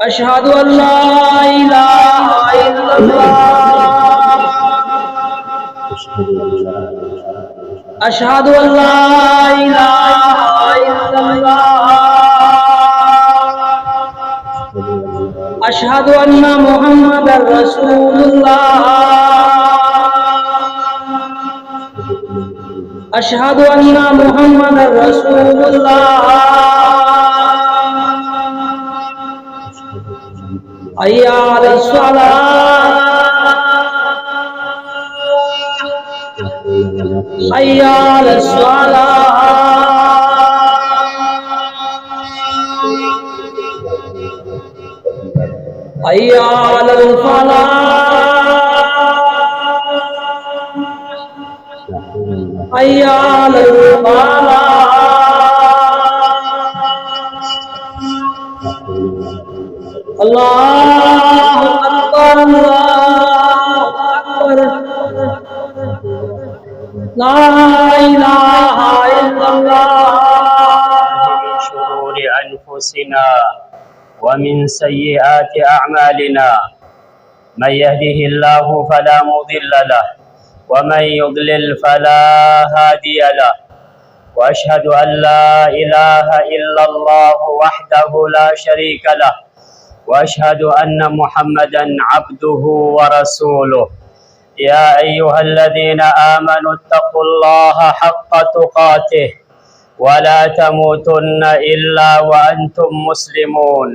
أشهد أن لا إله إلا الله أشهد أن لا إله إلا الله أشهد أن محمدا رسول الله أشهد أن محمدا رسول الله حي على الصلاة حي على الصلاة حي على الفلاح حي على الفلاح الله أكبر الله أكبر لا إله إلا الله من شرور أنفسنا ومن سيئات أعمالنا من يهده الله فلا مضل له ومن يضلل فلا هادي له وأشهد أن لا إله إلا الله وحده لا شريك له وأشهد أن محمدا عبده ورسوله يا أيها الذين آمنوا اتقوا الله حق تقاته ولا تموتن إلا وأنتم مسلمون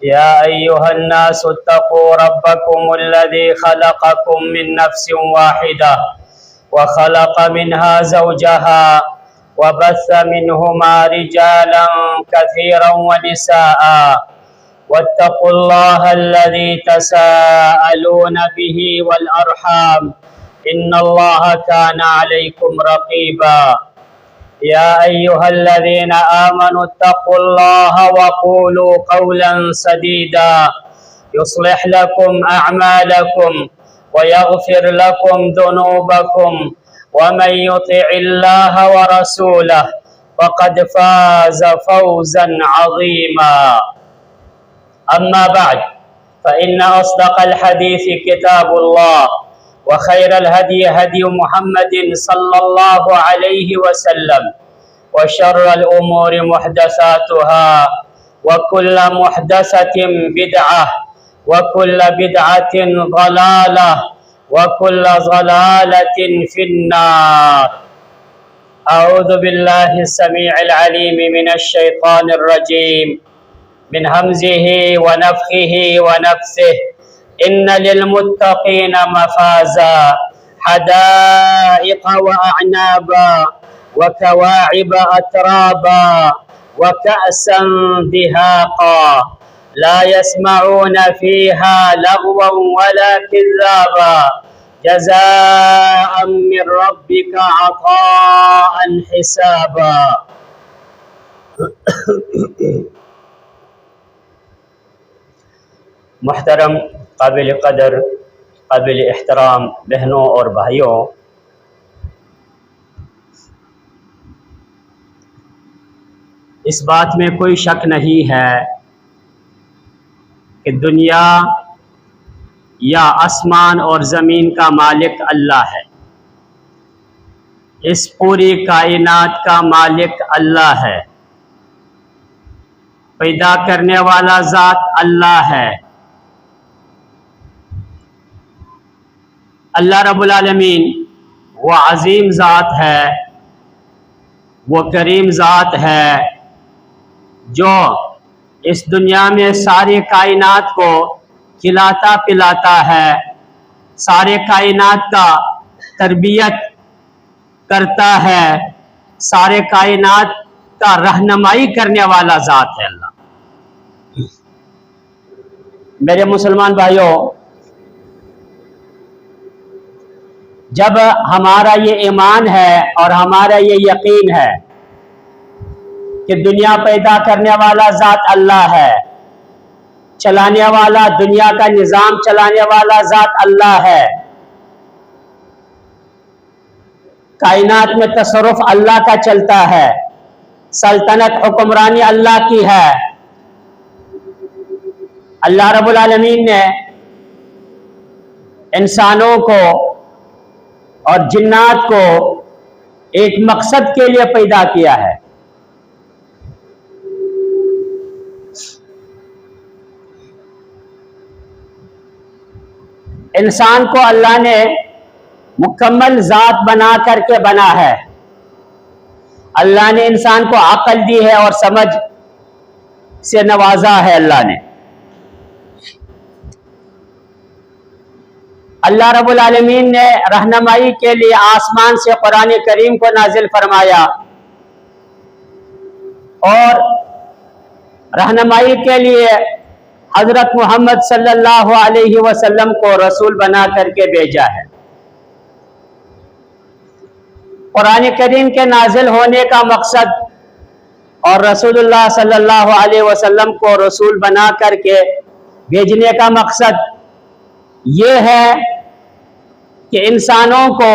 يا أيها الناس اتقوا ربكم الذي خلقكم من نفس واحدة وخلق منها زوجها وبث منهما رجالا كثيرا ونساء واتقوا الله الذي تساءلون به والأرحام إن الله كان عليكم رقيبا يا أيها الذين آمنوا اتقوا الله وقولوا قولا سديدا يصلح لكم أعمالكم ويغفر لكم ذنوبكم ومن يطع الله ورسوله فقد فاز فوزا عظيما أما بعد فإن أصدق الحديث كتاب الله وخير الهدي هدي محمد صلى الله عليه وسلم وشر الأمور محدثاتها وكل محدثة بدعة وكل بدعة ضلالة وكل ضلالة في النار أعوذ بالله السميع العليم من الشيطان الرجيم من همزه ونفخه ونفثه إن للمتقين مفازا حدائق وأعنابا وكواعب أترابا وكأسا دهاقا لا يسمعون فيها لغوا ولا كذابا جزاء من ربك عطاء حسابا محترم قابل قدر قابل احترام بہنوں اور بھائیوں، اس بات میں کوئی شک نہیں ہے کہ دنیا یا آسمان اور زمین کا مالک اللہ ہے، اس پوری کائنات کا مالک اللہ ہے، پیدا کرنے والا ذات اللہ ہے۔ اللہ رب العالمین وہ عظیم ذات ہے، وہ کریم ذات ہے جو اس دنیا میں ساری کائنات کو کھلاتا پلاتا ہے، سارے کائنات کا تربیت کرتا ہے، سارے کائنات کا رہنمائی کرنے والا ذات ہے اللہ۔ میرے مسلمان بھائیوں، جب ہمارا یہ ایمان ہے اور ہمارا یہ یقین ہے کہ دنیا پیدا کرنے والا ذات اللہ ہے، چلانے والا، دنیا کا نظام چلانے والا ذات اللہ ہے، کائنات میں تصرف اللہ کا چلتا ہے، سلطنت حکمرانی اللہ کی ہے، अल्लाह रब्बुल आलमीन ने इंसानों को और जिन्नात को एक मकसद के लिए पैदा किया है। इंसान को अल्लाह ने मुकम्मल ज़ात बना करके बना है। अल्लाह ने इंसान को अक्ल दी है और समझ से नवाजा है। अल्लाह रब्बुल आलमीन ने रहनुमाई के लिए आसमान से कुरान करीम को नाजिल फरमाया और रहनुमाई के लिए हजरत मोहम्मद सल्लल्लाहु अलैहि वसल्लम को रसूल बना करके भेजा है। कुरान करीम के नाजिल होने का मकसद और रसूलुल्लाह सल्लल्लाहु अलैहि वसल्लम को रसूल बना करके भेजने का मकसद ये है कि इंसानों को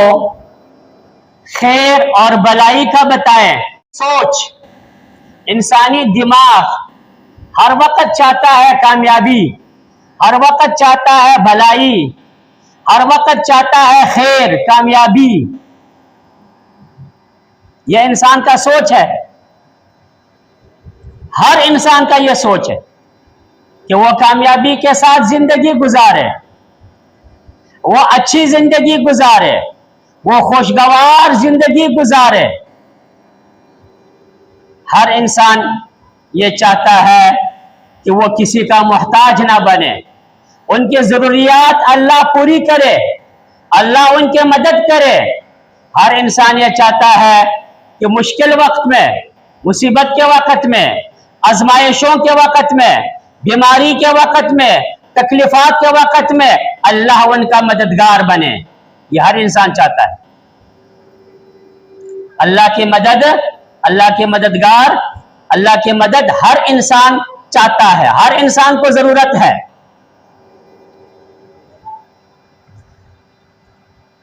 खैर और भलाई का बताएं। सोच, इंसानी दिमाग हर वक्त चाहता है कामयाबी, हर वक्त चाहता है भलाई, हर वक्त चाहता है खैर, कामयाबी। यह इंसान का सोच है। हर इंसान का यह सोच है कि वो कामयाबी के साथ जिंदगी गुजारे, वो अच्छी जिंदगी गुजारे, वो खुशगवार जिंदगी गुजारे। हर इंसान ये चाहता है कि वो किसी का मोहताज ना बने, उनकी जरूरियात अल्लाह पूरी करे, अल्लाह उनकी मदद करे। हर इंसान ये चाहता है कि मुश्किल वक्त में, मुसीबत के वक्त में, आजमाइशों के वक्त में, बीमारी के वक्त में, तकलीफात के वक्त में अल्लाह उनका मददगार बने। यह हर इंसान चाहता है। अल्लाह की मदद, अल्लाह के मददगार, अल्लाह की मदद हर इंसान चाहता है, हर इंसान को जरूरत है।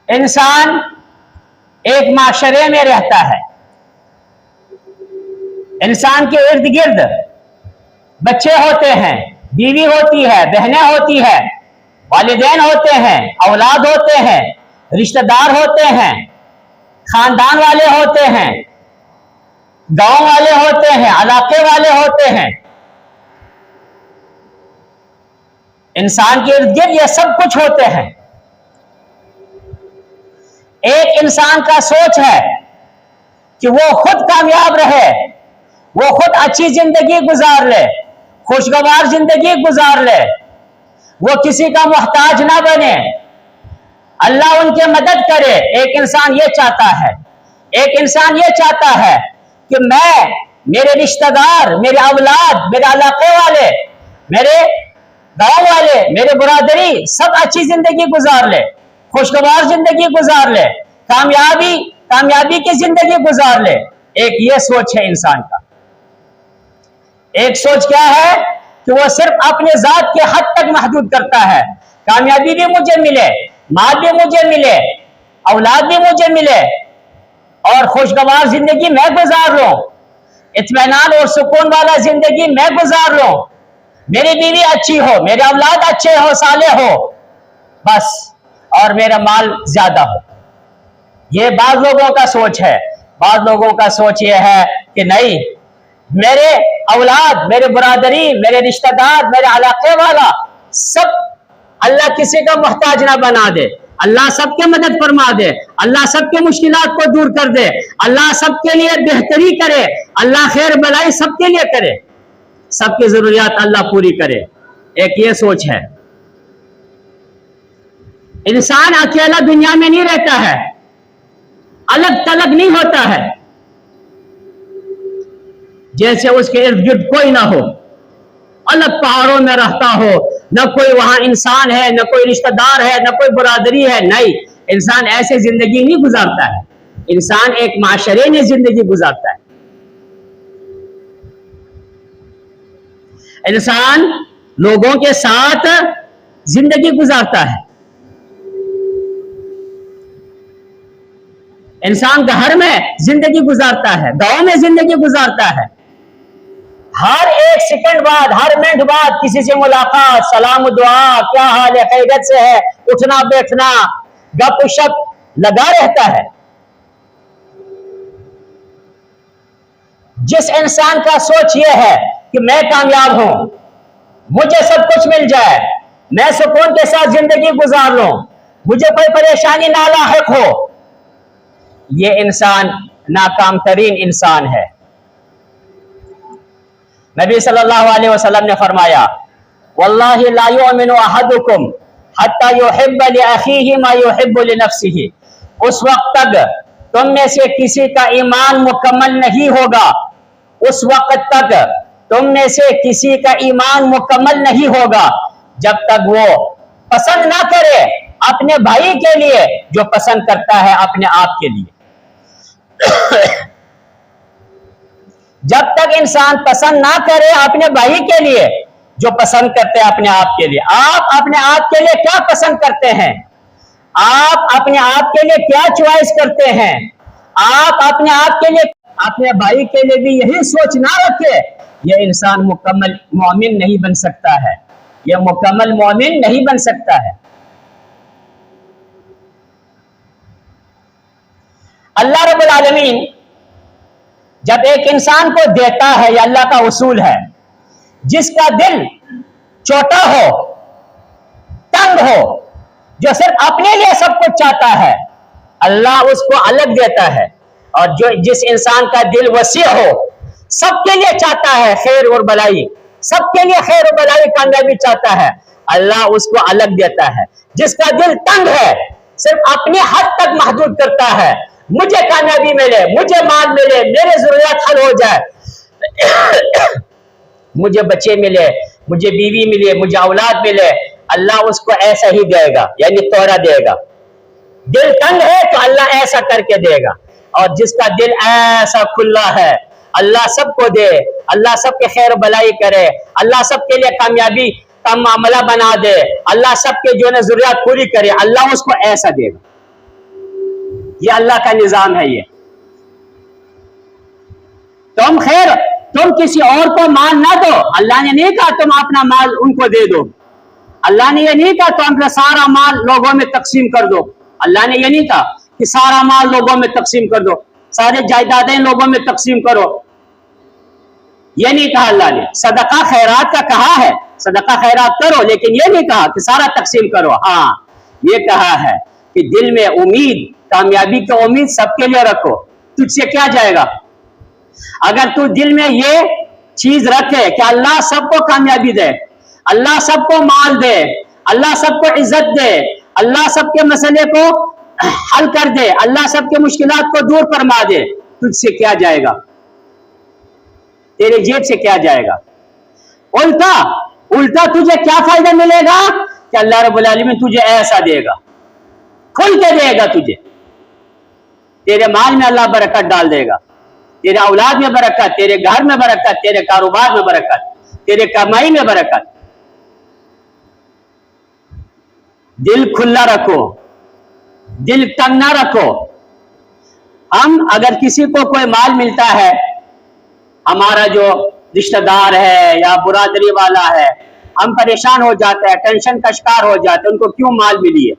इंसान एक माशरे में रहता है। इंसान के इर्द गिर्द बच्चे होते हैं, बीवी होती है, बहनें होती है, वालिदैन होते हैं, औलाद होते हैं, रिश्तेदार होते हैं, खानदान वाले होते हैं, गांव वाले होते हैं, इलाके वाले होते हैं। इंसान के इर्द गिर्द ये सब कुछ होते हैं। एक इंसान का सोच है कि वो खुद कामयाब रहे, वो खुद अच्छी जिंदगी गुजार ले, खुशगवार जिंदगी गुजार ले, वो किसी का मोहताज ना बने, अल्लाह उनकी मदद करे। एक इंसान ये चाहता है। एक इंसान ये चाहता है कि मैं, मेरे रिश्तेदार, मेरे औलाद, मेरे इलाके वाले, मेरे गांव वाले, मेरे बरादरी सब अच्छी जिंदगी गुजार ले, खुशगवार जिंदगी गुजार ले, कामयाबी की जिंदगी गुजार ले। एक ये सोच है इंसान का। एक सोच क्या है कि वो सिर्फ अपने जात के हद तक महदूद करता है। कामयाबी भी मुझे मिले, माल भी मुझे मिले, औलाद भी मुझे मिले और खुशगवार जिंदगी मैं गुजार लूं, इत्मीनान और सुकून वाला जिंदगी मैं गुजार लूं, मेरी बीवी अच्छी हो, मेरे औलाद अच्छे हो, साले हो, बस, और मेरा माल ज्यादा हो। ये बाज लोगों का सोच है। बाज लोगों का सोच ये है कि नहीं, मेरे औलाद, मेरे बरादरी, मेरे रिश्तेदार, मेरे इलाके वाला सब अल्लाह किसी का मोहताज ना बना दे, अल्लाह सबके मदद फरमा दे, अल्लाह सबके मुश्किलात को दूर कर दे, अल्लाह सबके लिए बेहतरी करे, अल्लाह खैर भलाई सबके लिए करे, सबकी जरूरियात अल्लाह पूरी करे। एक ये सोच है। इंसान अकेला दुनिया में नहीं रहता है, अलग तलग नहीं होता है। जैसे उसके इर्द गिर्द कोई ना हो, अलग पहाड़ों में रहता हो, न कोई वहां इंसान है, न कोई रिश्तेदार है, न कोई बरादरी है। नहीं, इंसान ऐसे जिंदगी नहीं गुजारता है। इंसान एक माशरे में जिंदगी गुजारता है। इंसान लोगों के साथ जिंदगी गुजारता है। इंसान घर में जिंदगी गुजारता है, गांव में जिंदगी गुजारता है। हर एक सेकंड बाद, हर मिनट बाद किसी से मुलाकात, सलाम दुआ, क्या हाल है, खैरियत से है, उठना बैठना, गपशप लगा रहता है। जिस इंसान का सोच यह है कि मैं कामयाब हूं, मुझे सब कुछ मिल जाए, मैं सुकून के साथ जिंदगी गुजार लूं, मुझे कोई परेशानी ना लाहिक हो, ये इंसान नाकाम तरीन इंसान है। नबी सल्लल्लाहु अलैहि वसल्लम ने फरमाया, वल्लाहि ला युमिनु अहदुकुम हत्ता युहिब्बा लि अखीहि मा युहिब्बु लि नफ्सिही। उस वक्त तक तुम में से किसी का ईमान मुकम्मल नहीं होगा, उस वक्त तक तुम में से किसी का ईमान मुकम्मल नहीं होगा जब तक वो पसंद ना करे अपने भाई के लिए जो पसंद करता है अपने आप के लिए। जब तक इंसान पसंद ना करे अपने भाई के लिए जो पसंद करते हैं अपने आप के लिए। आप अपने आप के लिए क्या पसंद करते हैं? आप अपने आप के लिए क्या चॉइस करते हैं? आप अपने आप के लिए, अपने भाई के लिए भी यही सोच ना रखे, यह इंसान मुकम्मल मोमिन नहीं बन सकता है, यह मुकम्मल मोमिन नहीं बन सकता है। अल्लाह रब्बुल आलमीन जब एक इंसान को देता है, यह अल्लाह का उसूल है, जिसका दिल छोटा हो, तंग हो, जो सिर्फ अपने लिए सब कुछ चाहता है, अल्लाह उसको अलग देता है। और जो जिस इंसान का दिल वसी हो, सबके लिए चाहता है खैर और भलाई, सबके लिए खैर और भलाई कामयाबी चाहता है, अल्लाह उसको अलग देता है। जिसका दिल तंग है, सिर्फ अपने हद तक महदूद करता है, मुझे कामयाबी मिले, मुझे माल मिले, मेरे जरूरियात हल हो जाए, मुझे बच्चे मिले, मुझे बीवी मिले, मुझे औलाद मिले, अल्लाह उसको ऐसा ही देगा, यानी तोड़ा देगा। दिल तंग है तो अल्लाह ऐसा करके देगा। और जिसका दिल ऐसा खुला है, अल्लाह सबको दे, अल्लाह सबके खैर भलाई करे, अल्लाह सबके लिए कामयाबी का मामला बना दे, अल्लाह सबके जो है जरूरियात पूरी करे, अल्लाह उसको ऐसा देगा। ये अल्लाह का निजाम है। ये तुम किसी और को माल ना दो, अल्लाह ने नहीं कहा तुम अपना माल उनको दे दो, अल्लाह ने ये नहीं कहा तुम अपना सारा माल लोगों में तकसीम कर दो, अल्लाह ने ये नहीं कहा कि सारा माल लोगों में तकसीम कर दो, सारे जायदादें लोगों में तकसीम करो, ये नहीं कहा अल्लाह ने। सदका खैरात का कहा है, सदका खैरात करो, लेकिन ये नहीं कहा कि सारा तकसीम करो। हाँ, ये कहा है कि दिल में उम्मीद, कामयाबी की उम्मीद सबके लिए रखो, तुझसे क्या जाएगा। अगर तू दिल में ये चीज रखे कि अल्लाह सबको कामयाबी दे, अल्लाह सबको माल दे, अल्लाह सबको इज्जत दे, अल्लाह सबके मसले को हल कर दे, अल्लाह सबके मुश्किलात को दूर फरमा दे, तुझसे क्या जाएगा, तेरे जेब से क्या जाएगा। उल्टा तुझे क्या फायदा मिलेगा कि अल्लाह रब्बुल आलमीन तुझे ऐसा देगा, खुल के देगा तुझे, तेरे माल में अल्लाह बरकत डाल देगा, तेरे औलाद में बरकत, तेरे घर में बरकत, तेरे कारोबार में बरकत, तेरे कमाई में बरकत। दिल खुला रखो, दिल तंग ना रखो। हम अगर किसी को कोई माल मिलता है, हमारा जो रिश्तेदार है या बुरादरी वाला है, हम परेशान हो जाते हैं, टेंशन का शिकार हो जाते हैं, उनको क्यों माल मिली है।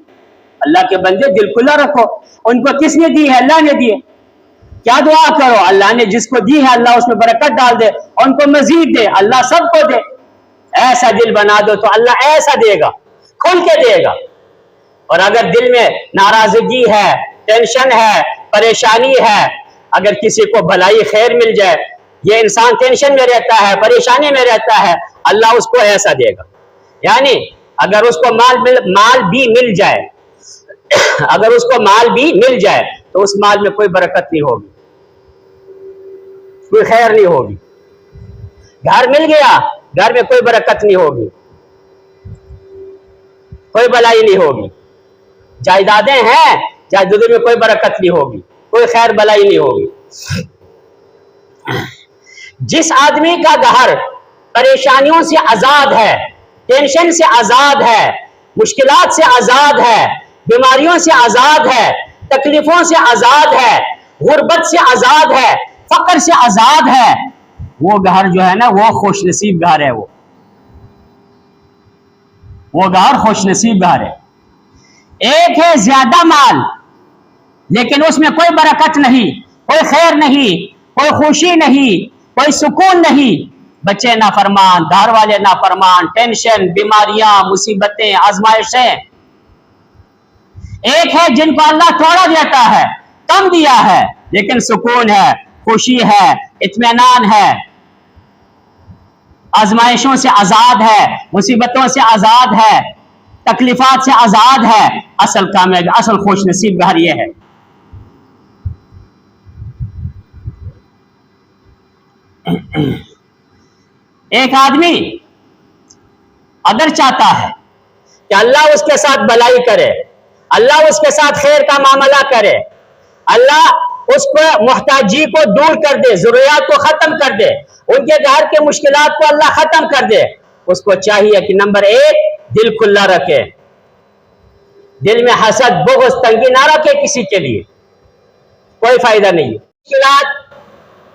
अल्लाह के बंदे दिल खुला रखो, उनको किसने दी है? अल्लाह ने दी है। क्या दुआ करो, अल्लाह ने जिसको दी है अल्लाह उसमें बरकत डाल दे, उनको मजीद दे, अल्लाह सबको दे। ऐसा दिल बना दो तो अल्लाह ऐसा देगा, खुल के देगा। और अगर दिल में नाराजगी है, टेंशन है, परेशानी है, अगर किसी को भलाई खैर मिल जाए, ये इंसान टेंशन में रहता है, परेशानी में रहता है, अल्लाह उसको ऐसा देगा। यानी अगर उसको माल भी मिल जाए, अगर उसको माल भी मिल जाए तो उस माल में कोई बरकत नहीं होगी, कोई खैर नहीं होगी। घर मिल गया, घर में कोई बरकत नहीं होगी, कोई भलाई नहीं होगी। जायदादें हैं, जायदादों में कोई बरकत नहीं होगी, कोई खैर भलाई नहीं होगी। जिस आदमी का घर परेशानियों से आजाद है, टेंशन से आजाद है, मुश्किलात से आजाद है, बीमारियों से आजाद है, तकलीफों से आजाद है, गुर्बत से आजाद है, फक्र से आजाद है, وہ گھر جو ہے نا وہ خوش نصیب گھر ہے، وہ گھر خوش نصیب گھر ہے۔ ایک ہے زیادہ مال لیکن اس میں کوئی برکت نہیں، کوئی خیر نہیں، کوئی خوشی نہیں، کوئی سکون نہیں، بچے نافرمان، گھر والے نافرمان، ٹینشن، بیماریاں، مصیبتیں، آزمائشیں۔ ایک ہے جن کو اللہ تھوڑا دیتا ہے، کم دیا ہے، لیکن سکون ہے، خوشی ہے، اطمینان ہے، آزمائشوں سے آزاد ہے، مصیبتوں سے آزاد ہے، تکلیفات سے آزاد ہے۔ اصل کامیاب، اصل خوش نصیب گھر یہ ہے۔ ایک آدمی اگر چاہتا ہے کہ اللہ اس کے ساتھ بھلائی کرے، اللہ اس کے ساتھ خیر کا معاملہ کرے، اللہ اس کو محتاجی کو دور کر دے، ضروریات کو ختم کر دے، ان کے گھر کے مشکلات کو اللہ ختم کر دے، اس کو چاہیے کہ نمبر ایک دل کھلا رکھے، دل میں حسد، بغض، تنگی نہ رکھے کسی کے لیے، کوئی فائدہ نہیں۔ مشکلات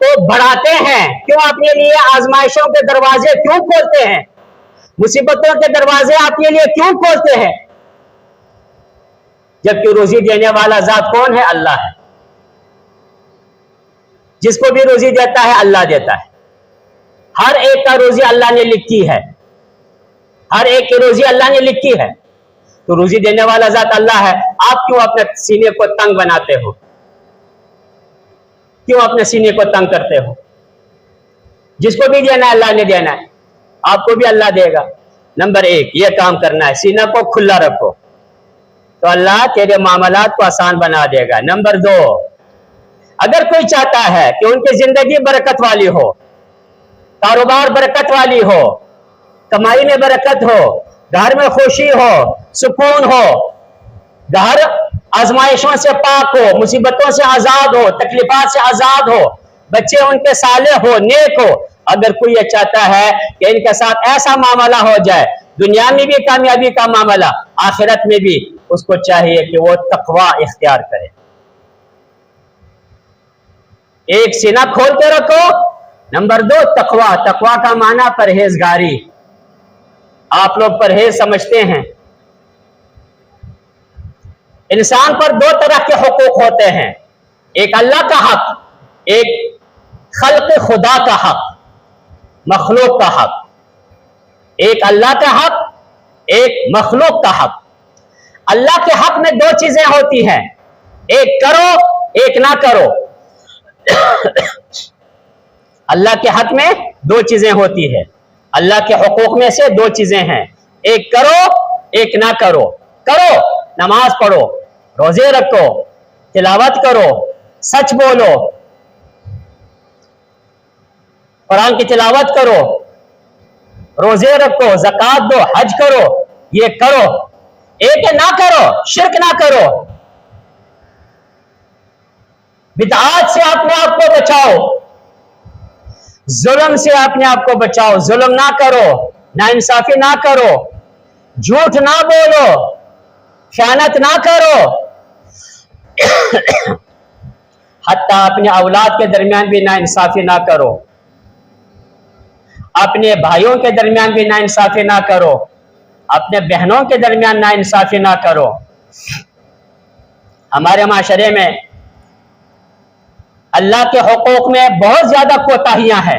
کو بڑھاتے ہیں کیوں؟ اپنے لیے آزمائشوں کے دروازے کیوں کھولتے ہیں؟ مصیبتوں کے دروازے آپ کے لیے کیوں کھولتے ہیں؟ جبکہ روزی دینے والا ذات کون ہے؟ اللہ ہے۔ جس کو بھی روزی دیتا ہے اللہ دیتا ہے، ہر ایک کا روزی اللہ نے لکھی ہے، ہر ایک کی روزی اللہ نے لکھی ہے، تو روزی دینے والا ذات اللہ ہے۔ آپ کیوں اپنے سینے کو تنگ بناتے ہو؟ کیوں اپنے سینے کو تنگ کرتے ہو؟ جس کو بھی دینا ہے اللہ نے دینا ہے، آپ کو بھی اللہ دے گا۔ نمبر ایک یہ کام کرنا ہے، سینہ کو کھلا رکھو تو اللہ تیرے معاملات کو آسان بنا دے گا۔ نمبر دو، اگر کوئی چاہتا ہے کہ ان کی زندگی برکت والی ہو، کاروبار برکت والی ہو، کمائی میں برکت ہو، گھر میں خوشی ہو، سکون ہو، گھر آزمائشوں سے پاک ہو، مصیبتوں سے آزاد ہو، تکلیفات سے آزاد ہو، بچے ان کے صالح ہو، نیک ہو، اگر کوئی یہ چاہتا ہے کہ ان کے ساتھ ایسا معاملہ ہو جائے، دنیا میں بھی کامیابی کا معاملہ، آخرت میں بھی، اس کو چاہیے کہ وہ تقوی اختیار کرے۔ ایک سینہ کھول کے رکھو، نمبر دو تقوی۔ تقوی کا معنی پرہیزگاری۔ آپ لوگ پرہیز سمجھتے ہیں، انسان پر دو طرح کے حقوق ہوتے ہیں، ایک اللہ کا حق، ایک خلق خدا کا حق، مخلوق کا حق۔ ایک اللہ کا حق، ایک مخلوق کا حق۔ اللہ کے حق میں دو چیزیں ہوتی ہیں، ایک کرو، ایک نہ کرو۔ اللہ کے حق میں دو چیزیں ہوتی ہیں، اللہ کے حقوق میں سے دو چیزیں ہیں، ایک کرو، ایک نہ کرو۔ کرو، نماز پڑھو، روزے رکھو، تلاوت کرو، سچ بولو، قرآن کی تلاوت کرو، روزے رکھو، زکوٰۃ دو، حج کرو، یہ کرو۔ ایک ہے نہ کرو، شرک نہ کرو، بدعات سے اپنے آپ کو بچاؤ، ظلم سے اپنے آپ کو بچاؤ، ظلم نہ کرو، ناانصافی نہ کرو، جھوٹ نہ بولو، خیانت نہ کرو، حتیٰ اپنے اولاد کے درمیان بھی ناانصافی نہ کرو، اپنے بھائیوں کے درمیان بھی ناانصافی نہ کرو، اپنے بہنوں کے درمیان ناانصافی نہ کرو۔ ہمارے معاشرے میں اللہ کے حقوق میں بہت زیادہ کوتاہیاں ہیں،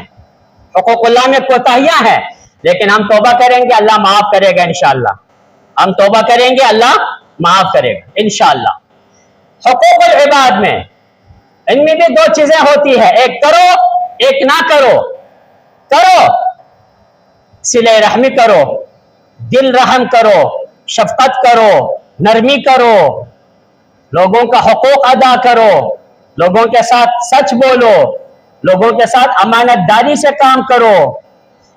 حقوق اللہ میں کوتاہیاں ہیں، لیکن ہم توبہ کریں گے اللہ معاف کرے گا انشاءاللہ۔ ہم توبہ کریں گے اللہ معاف کرے گا انشاءاللہ۔ حقوق العباد میں ان میں بھی دو چیزیں ہوتی ہیں، ایک کرو، ایک نہ کرو۔ کرو، صلہ رحمی کرو، دل رحم کرو، شفقت کرو، نرمی کرو، لوگوں کا حقوق ادا کرو، لوگوں کے ساتھ سچ بولو، لوگوں کے ساتھ امانت داری سے کام کرو۔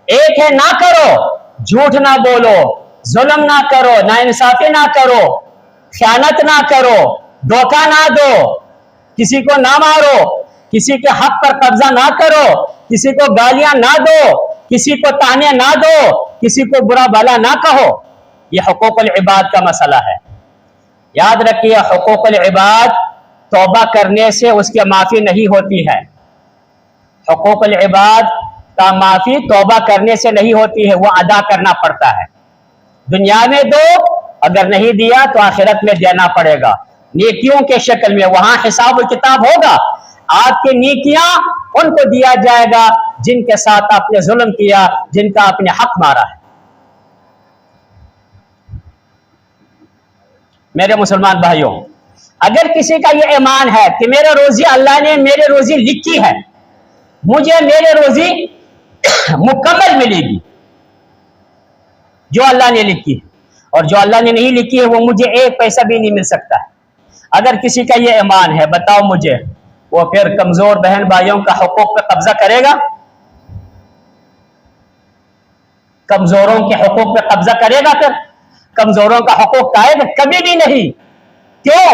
ایک ہے نہ کرو، جھوٹ نہ بولو، ظلم نہ کرو، ناانصافی نہ کرو، خیانت نہ کرو، دھوکہ نہ دو، کسی کو نہ مارو، کسی کے حق پر قبضہ نہ کرو، کسی کو گالیاں نہ دو، کسی کو طعنے نہ دو، کسی کو برا بھلا نہ کہو۔ یہ حقوق العباد کا مسئلہ ہے۔ یاد رکھیے حقوق العباد توبہ کرنے سے اس کی معافی نہیں ہوتی ہے۔ حقوق العباد का माफी तौबा करने से नहीं होती है, वो अदा करना पड़ता है। दुनिया में दो, अगर नहीं दिया तो आखिरत में देना पड़ेगा नेकियों के शक्ल में। वहां हिसाब किताब होगा, आपकी नेकियां उनको दिया जाएगा जिनके साथ आपने जुल्म किया, जिनका आपने हक मारा है। मेरे मुसलमान भाइयों, अगर किसी का ये ईमान है कि मेरा रोजी अल्लाह ने मेरे रोजी लिखी है, मुझे मेरे रोजी मुकम्मल मिलेगी जो अल्लाह ने लिखी है, और जो अल्लाह ने नहीं लिखी है वो मुझे एक पैसा भी नहीं मिल सकता है। अगर किसी का ये ईमान है, बताओ मुझे, वो फिर कमजोर बहन भाइयों का हुकूक पे कब्जा करेगा? कमजोरों के हुकूक पे कब्जा करेगा? फिर कमजोरों का हुकूक खाएगा? कभी भी नहीं। क्यों?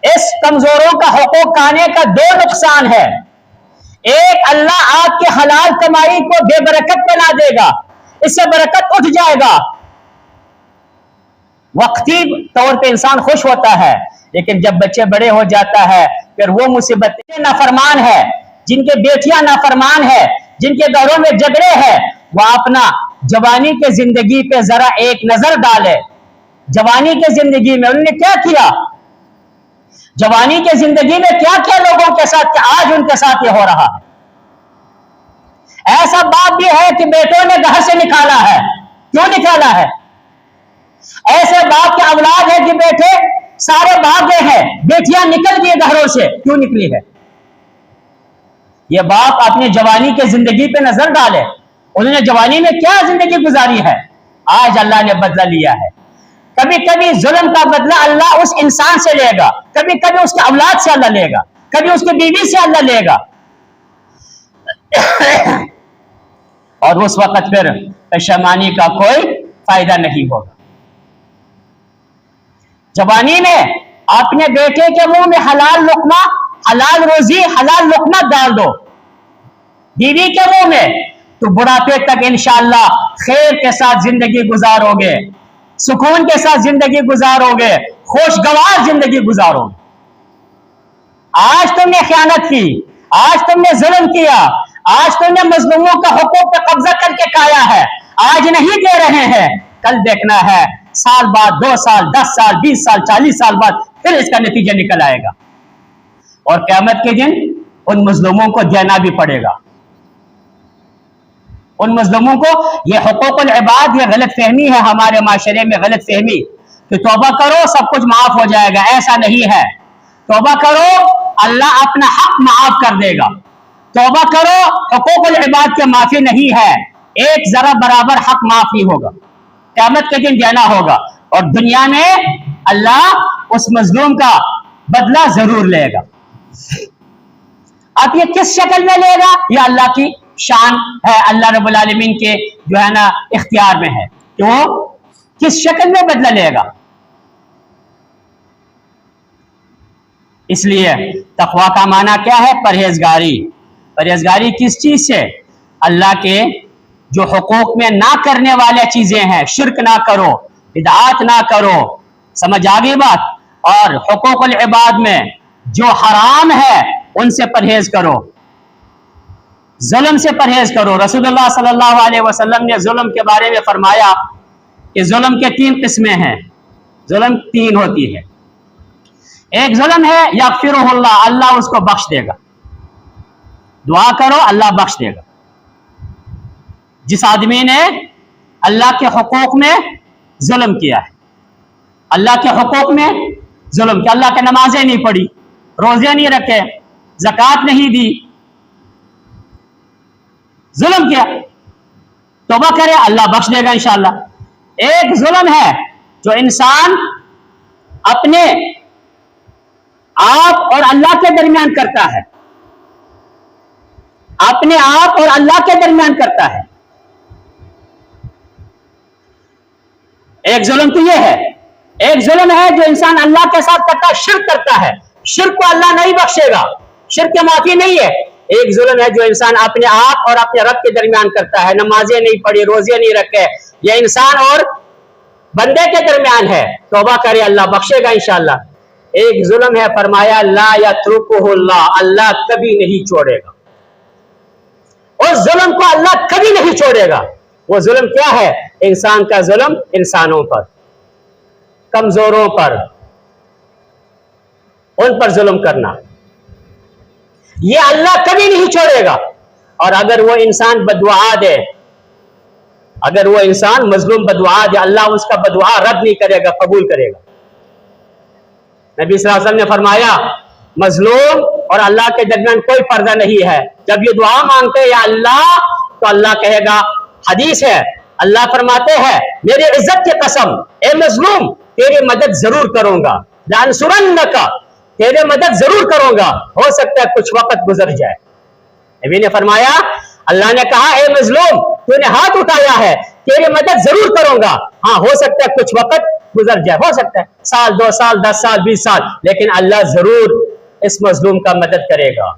इस कमजोरों का हुकूक खाने का दो नुकसान है। एक, अल्लाह आपके हलाल कमाई को बेबरकत बना देगा, इससे बरकत उठ जाएगा। वक्ती तौर पे इंसान खुश होता है, लेकिन जब बच्चे बड़े हो जाता है फिर वो मुसीबतें नाफरमान है, जिनके बेटियां नाफरमान है, जिनके घरों में झगड़े हैं, वह अपना जवानी के जिंदगी पे जरा एक नजर डाले। जवानी के जिंदगी में उन्होंने क्या किया, जवानी के जिंदगी में क्या क्या लोगों के साथ, क्या आज उनके साथ ये हो रहा है। ऐसा बाप भी है कि बेटों ने घर से निकाला है। क्यों निकाला है? ऐसे बाप के औलाद है कि बेटे सारे भाग गए हैं, बेटियां निकल गई घरों से। क्यों निकली है? ये बाप अपनी जवानी के जिंदगी पे नजर डाले, उन्होंने जवानी में क्या जिंदगी गुजारी है, आज अल्लाह ने बदला लिया है। कभी कभी जुल्म का बदला अल्लाह उस इंसान से लेगा, कभी कभी उसके औलाद से अल्लाह लेगा, कभी उसकी बीवी से अल्लाह लेगा। और उस वक्त फिर पशेमानी का कोई फायदा नहीं होगा। जवानी में अपने बेटे के मुंह में हलाल लुकमा, हलाल रोजी, हलाल लुकमा डाल दो बीवी के मुंह में, तो बुढ़ापे तक इंशाअल्लाह खैर के साथ जिंदगी गुजारोगे, सुकून के साथ जिंदगी गुजारोगे, खुशगवार जिंदगी गुजारोगे। आज तुमने खयानत की, आज तुमने जुल्म किया, आज तुमने मजलूमों का हुकूक पे कब्जा करके खाया है, आज नहीं दे रहे हैं, कल देखना है साल बाद, 2 साल, 10 साल, 20 साल, 40 साल बाद फिर इसका नतीजा निकल आएगा। और क़यामत के दिन उन मजलूमों को देना भी पड़ेगा। उन मजलूमों को ये हुकूकुल इबाद, ये गलत फहमी है हमारे माशरे में, गलत फहमी कि तौबा करो सब कुछ माफ हो जाएगा। ऐसा नहीं है। तौबा करो, अल्लाह अपना हक माफ कर देगा। तौबा करो, हुकूकुल इबाद के माफी नहीं है, एक जरा बराबर हक माफ नहीं होगा, क़यामत के दिन देना होगा। और दुनिया में अल्लाह उस मजलूम का बदला जरूर लेगा। अब ये किस शक्ल में लेगा, ये अल्लाह की शान है, अल्लाह रब्बुल आलमीन के जो है ना इख्तियार में है कि वो किस शक्ल में बदला लेगा। इसलिए तकवा का माना क्या है? परहेजगारी। परहेजगारी किस चीज से? अल्लाह के जो हुकूक में ना करने वाले चीजें हैं, शिर्क ना करो, बिदआत ना करो, समझ आ गई बात। और हुकूकुल इबाद में जो हराम है उनसे परहेज करो, जुल्म से परहेज करो। रसूलुल्लाह सल्लल्लाहु अलैहि वसल्लम ने जुल्म के बारे में फरमाया कि जुल्म के 3 किस्में हैं। जुल्म 3 होती है। एक जुल्म है यगफिरुहुल्लाह, अल्लाह उसको बख्श देगा। दुआ करो, अल्लाह बख्श देगा। जिस आदमी ने अल्लाह के हुकूक में जुल्म किया है, अल्लाह के हुकूक में जुल्म किया, अल्लाह के नमाजें नहीं पढ़ी, रोजे नहीं रखे, ज़कात नहीं दी, जुल्म किया, तौबा करे, अल्लाह बख्श देगा इंशाअल्लाह। एक जुल्म है जो इंसान अपने आप और अल्लाह के दरमियान करता है, अपने आप और अल्लाह के दरमियान करता है। एक जुल्म तो ये है। एक जुल्म है जो इंसान अल्लाह के साथ करता है, शिर्क करता है। शिर्क को अल्लाह नहीं बख्शेगा, शिर्क की माफी नहीं है। एक जुल्म है जो इंसान अपने आप और अपने रब के दरमियान करता है, नमाजें नहीं पढ़ी, रोजे नहीं रखे, यह इंसान और बंदे के दरमियान है। तौबा करे, अल्लाह बख्शेगा इंशाअल्लाह। एक जुल्म है, फरमाया ला यत्रुकुहुल्लाह, अल्लाह कभी नहीं छोड़ेगा। اور ظلم کو اللہ کبھی نہیں چھوڑے گا. وہ ظلم کیا ہے؟ انسان کا ظلم انسانوں پر، کمزوروں پر، ان پر ظلم کرنا، یہ اللہ کبھی نہیں چھوڑے گا. اور اگر وہ انسان بددعا دے، اگر وہ انسان مظلوم بددعا دے، اللہ اس کا بددعا رد نہیں کرے گا، قبول کرے گا. نبی صلی اللہ علیہ وسلم نے فرمایا مظلوم اور اللہ کے درمیان کوئی پردہ نہیں ہے. جب یہ دعا مانگتے یا اللہ، تو اللہ کہے گا، حدیث ہے، اللہ فرماتے ہیں میری عزت کی قسم اے مظلوم تیری مدد ضرور کروں گا، لانصرنک، تیرے مدد ضرور کروں گا، ہو سکتا ہے کچھ وقت گزر جائے. نبی نے فرمایا، اللہ نے کہا اے مظلوم تو نے ہاتھ اٹھایا ہے، تیری مدد ضرور کروں گا، ہاں ہو سکتا ہے کچھ وقت گزر جائے، ہو سکتا ہے سال، 2 سال، 10 سال، 20 سال، لیکن اللہ ضرور اس مظلوم کا مدد کرے گا.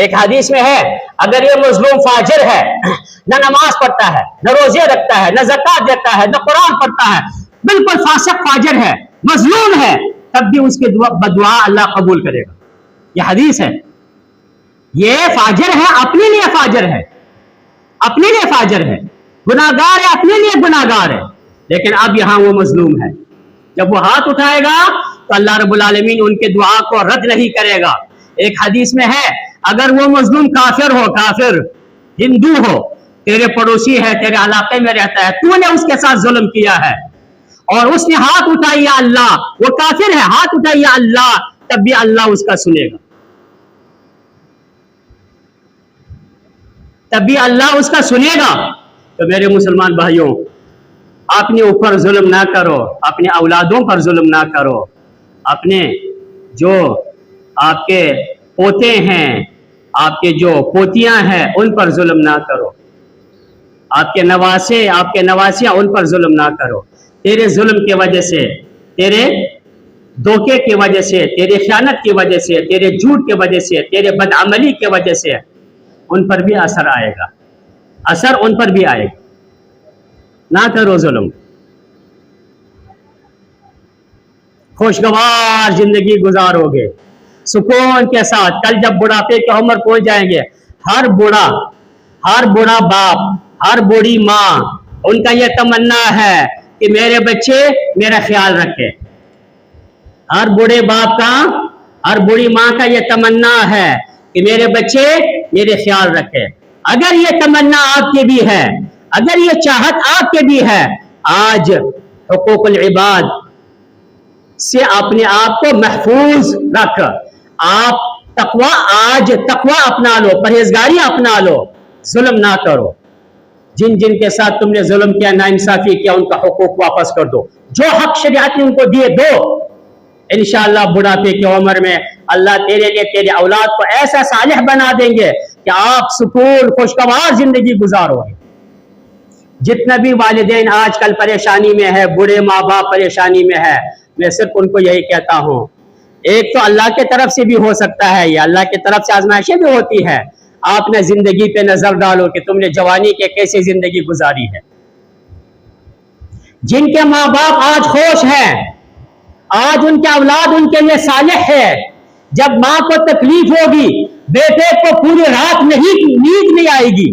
ایک حدیث میں ہے اگر یہ مظلوم فاجر ہے، نہ نماز پڑھتا ہے، نہ روزے رکھتا ہے، نہ زکات دیتا ہے، نہ قرآن پڑھتا ہے، بالکل فاسق فاجر ہے، مظلوم ہے، تب بھی اس کی بددعا اللہ قبول کرے گا. یہ حدیث ہے. یہ فاجر ہے، اپنے لیے فاجر ہے، اپنے لیے فاجر ہے، گناہگار ہے، اپنے لیے گناہگار ہے، لیکن اب یہاں وہ مظلوم ہے. جب وہ ہاتھ اٹھائے گا تو اللہ رب العالمین ان کے دعا کو رد نہیں کرے گا. ایک حدیث میں ہے اگر وہ مظلوم کافر ہو، کافر ہندو ہو، تیرے پڑوسی ہے، تیرے علاقے میں رہتا ہے، تو نے اس کے ساتھ ظلم کیا ہے اور اس نے ہاتھ اٹھائی یا اللہ، وہ کافر ہے، ہاتھ اٹھائی یا اللہ، تب بھی اللہ اس کا سنے گا، تب بھی اللہ اس کا سنے گا. تو میرے مسلمان بھائیوں، اپنے اوپر ظلم نہ کرو، اپنے اولادوں پر ظلم نہ کرو، اپنے جو آپ کے پوتے ہیں، آپ کے جو پوتیاں ہیں ان پر ظلم نہ کرو، آپ کے نواسے، آپ کے نواسیاں، ان پر ظلم نہ کرو. تیرے ظلم کی وجہ سے، تیرے دھوکے کی وجہ سے، تیرے خیانت کی وجہ سے، تیرے جھوٹ کی وجہ سے، تیرے بدعملی کی وجہ سے ان پر بھی اثر آئے گا، اثر ان پر بھی آئے گا. نہ کرو ظلم. خوشگوار زندگی گزارو گے سکون کے ساتھ. کل جب بڑھاپے کی عمر پہنچ جائیں گے، ہر بوڑھا باپ، ہر بوڑھی ماں، ان کا یہ تمنا ہے کہ میرے بچے میرا خیال رکھے. ہر بوڑھے باپ کا، ہر بوڑھی ماں کا یہ تمنا ہے کہ میرے بچے میرے خیال رکھے. اگر یہ تمنا آپ کی بھی ہے، اگر یہ چاہت آپ کے بھی ہے، آج حقوق العباد سے اپنے آپ کو محفوظ رکھ. آپ آج تقوی اپنا لو، پرہیزگاری اپنا لو، ظلم نہ کرو. جن کے ساتھ تم نے ظلم کیا، ناانصافی کیا، ان کا حقوق واپس کر دو. جو حق شریعت نے ان کو دیے دو. انشاءاللہ بڑھاپے کی عمر میں اللہ تیرے لیے، تیرے اولاد کو ایسا صالح بنا دیں گے کہ آپ سکون خوشگوار زندگی گزارو گے. جتنا بھی والدین آج کل پریشانی میں ہے، بوڑھے ماں باپ پریشانی میں ہے، میں صرف ان کو یہی کہتا ہوں، ایک تو اللہ کی طرف سے بھی ہو سکتا ہے، یہ اللہ کی طرف سے آزمائشیں بھی ہوتی ہے. آپ نے زندگی پہ نظر ڈالو کہ تم نے جوانی کے کیسے زندگی گزاری ہے. جن کے ماں باپ آج خوش ہیں، آج ان کے اولاد ان کے لیے صالح ہے، جب ماں کو تکلیف ہوگی، بیٹے کو پوری رات نیند نہیں آئے گی.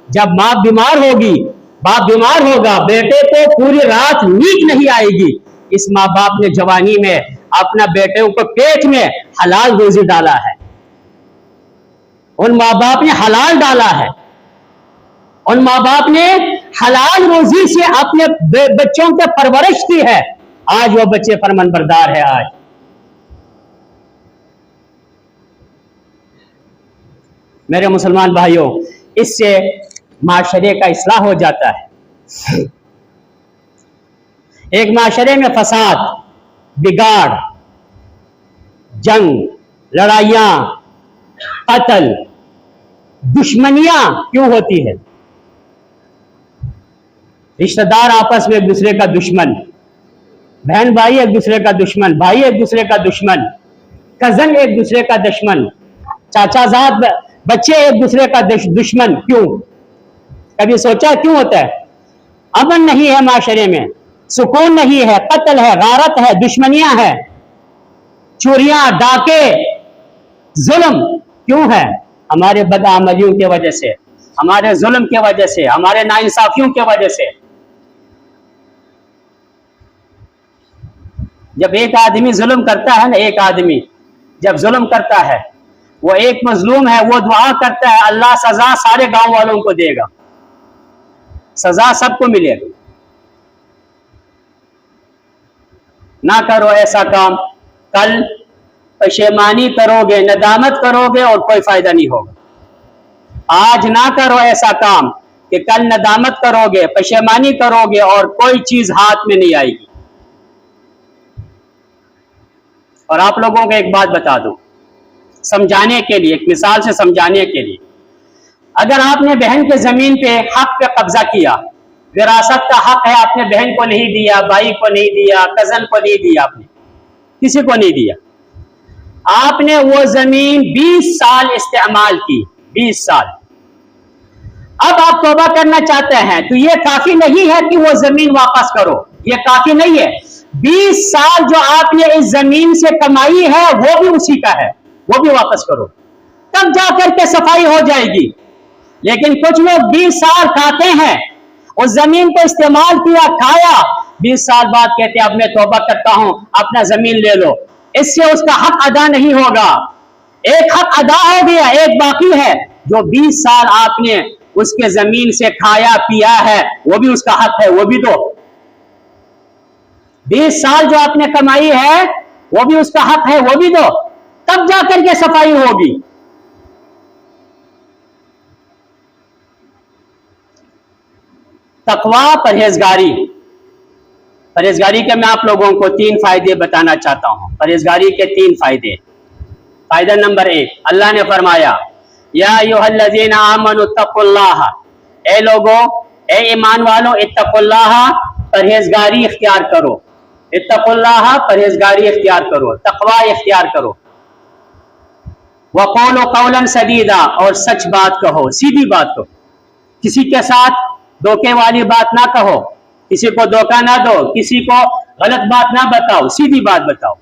جب ماں بیمار ہوگی، باپ بیمار ہوگا، بیٹے کو پوری رات نیند نہیں آئے گی. اس ماں باپ نے جوانی میں اپنا بیٹوں کو پیٹ میں حلال روزی ڈالا ہے، ان ماں باپ نے حلال ڈالا ہے، ان ماں باپ نے حلال روزی سے اپنے بچوں کی پرورش کی ہے. آج وہ بچے فرمان بردار ہے. آج میرے مسلمان بھائیوں، اس سے معاشرے کا اصلاح ہو جاتا ہے. ایک معاشرے میں فساد، بگاڑ، جنگ، لڑائیاں، قتل، دشمنیاں کیوں ہوتی ہے؟ رشتہ دار آپس میں ایک دوسرے کا دشمن، بہن بھائی ایک دوسرے کا دشمن، بھائی ایک دوسرے کا دشمن، کزن ایک دوسرے کا دشمن، چاچا زاد بچے ایک دوسرے کا دشمن. کیوں؟ کبھی سوچا کیوں ہوتا ہے؟ امن نہیں ہے معاشرے میں، سکون نہیں ہے، قتل ہے، غارت ہے، دشمنیاں ہے، چوریاں، ڈاکے، ظلم کیوں ہے؟ हमारे बदआमलियों की वजह से, हमारे जुल्म की वजह से, हमारे नाइंसाफियों की वजह से। जब एक आदमी जुल्म करता है ना, एक आदमी जब जुल्म करता है, वो एक मजलूम है, वो दुआ करता है अल्लाह सजा सारे गांव वालों को देगा, सजा सबको मिलेगी। ना करो ऐसा काम, कल पशेमानी करोगे, नदामत करोगे और कोई फायदा नहीं होगा। आज ना करो ऐसा काम कि कल नदामत करोगे, पशेमानी करोगे और कोई चीज हाथ में नहीं आएगी। और आप लोगों को एक बात बता दूं, समझाने के लिए, एक मिसाल से समझाने के लिए, अगर आपने बहन के जमीन पे हक पे कब्जा किया, विरासत का हक है, आपने बहन को नहीं दिया, भाई को नहीं दिया, कजन को नहीं दिया, आपने किसी को नहीं दिया, आपने वो जमीन 20 साल इस्तेमाल की, 20 साल। अब आप तौबा करना चाहते हैं तो ये काफी नहीं है कि वो जमीन वापस करो, ये काफी नहीं है। 20 साल जो आपने इस जमीन से कमाई है वो भी उसी का है, वो भी वापस करो, तब जाकर के सफाई हो जाएगी। लेकिन कुछ लोग 20 साल खाते हैं, उस जमीन को इस्तेमाल किया, खाया, 20 साल बाद कहते हैं अब मैं तौबा करता हूं, अपना जमीन ले लो। इससे उसका हक अदा नहीं होगा। एक हक अदा हो गया, एक बाकी है। जो 20 साल आपने उसके जमीन से खाया पिया है वो भी उसका हक है, वो भी दो। 20 साल जो आपने कमाई है वो भी उसका हक है, वो भी दो, तब जाकर के सफाई होगी। तकवा, परहेजगारी। परहेजगारी के मैं आप लोगों को 3 फायदे बताना चाहता हूं। परहेजगारी के 3 फायदे। फायदा नंबर 1, अल्लाह ने फरमाया या अय्युहल्लज़ीना आमनु इत्तक़ुल्लाह, ए लोगों, ए ईमान वालों, इत्तक़ुल्लाह, परहेजगारी इख्तियार करो। इत्तक़ुल्लाह, परहेजगारी इख्तियार करो, तकवा इख्तियार करो। वक़ूलू क़ौलन सदीदा, और सच बात कहो, सीधी बात कहो। किसी के साथ धोखे वाली बात ना कहो, किसी को धोखा ना दो, किसी को गलत बात ना बताओ, सीधी बात बताओ।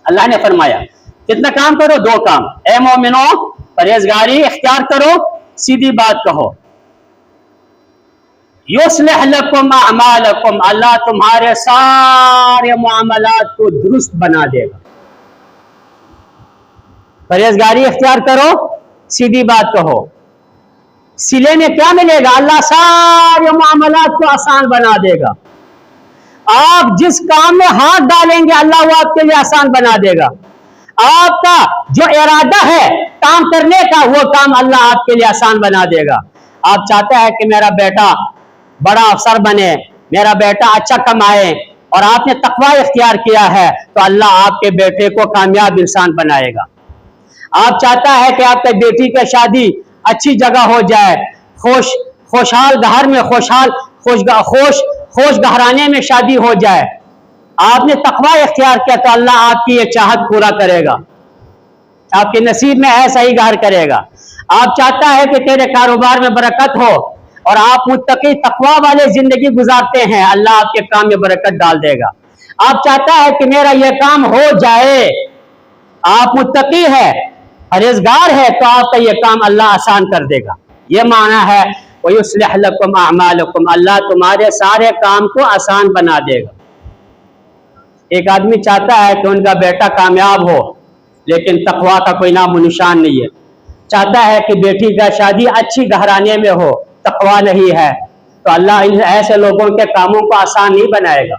अल्लाह ने फरमाया कितना काम करो? 2 काम। ए मोमिनो, परहेजगारी इख्तियार करो, सीधी बात कहो। युस्लिह लकुम अमालकुम, अल्लाह तुम्हारे सारे मामलात को दुरुस्त बना देगा। परहेजगारी इख्तियार करो, सीधी बात कहो। सिले में क्या मिलेगा? अल्लाह सारे मामलात को आसान बना देगा। आप जिस काम में हाथ डालेंगे अल्लाह वो आपके लिए आसान बना देगा। आपका जो इरादा है काम करने का, वो काम अल्लाह आपके लिए आसान बना देगा। आप चाहते हैं कि मेरा बेटा बड़ा अफसर बने, मेरा बेटा अच्छा कमाए, और आपने तकवा इख्तियार किया है तो अल्लाह आपके बेटे को कामयाब इंसान बनाएगा। आप चाहता है कि आपके बेटी की शादी अच्छी जगह हो जाए, खुशहाल घर में, खुश घराने में शादी हो जाए, आपने तकवा इख्तियार किया तो अल्लाह आपकी ये चाहत पूरा करेगा, आपके नसीब में ऐसा ही घर करेगा। आप चाहता है कि तेरे कारोबार में बरकत हो और आप मुत्तकी तकवा वाले जिंदगी गुजारते हैं, अल्लाह आपके काम में बरकत डाल देगा। आप चाहता है कि मेरा यह काम हो जाए, आप मुत्तकी है, परहेजगार है, तो आपका यह काम अल्लाह आसान कर देगा। यह माना है वयुस्लिह लकुम अमालकुम, अल्लाह तुम्हारे सारे काम को आसान बना देगा। एक आदमी चाहता है कि उनका बेटा कामयाब हो, लेकिन तकवा का कोई नामो निशान नहीं है। चाहता है कि बेटी का शादी अच्छी घराने में हो, तकवा नहीं है, तो अल्लाह ऐसे लोगों के कामों को आसान नहीं बनाएगा।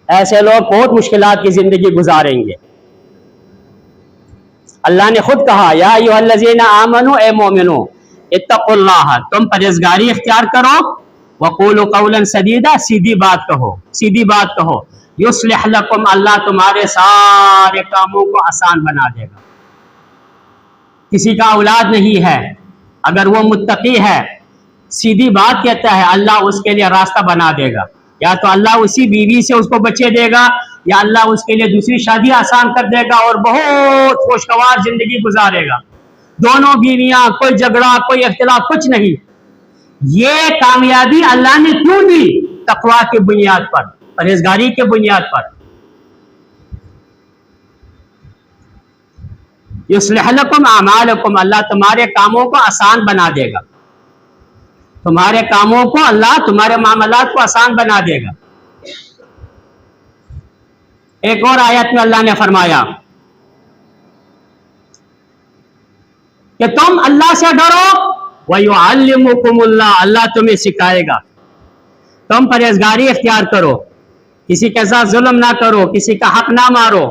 ऐसे लोग बहुत मुश्किलात की जिंदगी गुजारेंगे। अल्लाह ने खुद कहा या अय्युहल्लज़ीना आमनू, ए मोमिनो, इत्तक़ुल्लाह, तुम परहेजगारी इख्तियार करो, वक़ूलू क़ौलन सदीदा, सीधी बात कहो, सीधी बात कहो। युस्लिह लकुम, अल्लाह तुम्हारे सारे कामों को आसान बना देगा। किसी का औलाद नहीं है, अगर वो मुत्तकी है, सीधी बात कहता है, अल्लाह उसके लिए रास्ता बना देगा। या तो अल्लाह उसी बीवी से उसको बच्चे देगा, या अल्लाह उसके लिए दूसरी शादी आसान कर देगा और बहुत खुशगवार जिंदगी गुजारेगा। दोनों बीवियां, कोई झगड़ा, कोई इख्तिलाफ, कुछ नहीं। ये कामयाबी अल्लाह ने क्यों दी? तकवा की बुनियाद पर, परहेजगारी के बुनियाद पर। युस्लिह लकुम अमालकुम, अल्लाह तुम्हारे कामों को आसान बना देगा, तुम्हारे कामों को अल्लाह तुम्हारे मामलात को आसान बना देगा। एक और आयत में अल्लाह ने फरमाया कि तुम अल्लाह से डरो, वयुअल्लिमुकुमुल्लाह, अल्लाह तुम्हें सिखाएगा। तुम परहेजगारी इख्तियार करो, किसी के साथ जुल्म ना करो, किसी का हक ना मारो,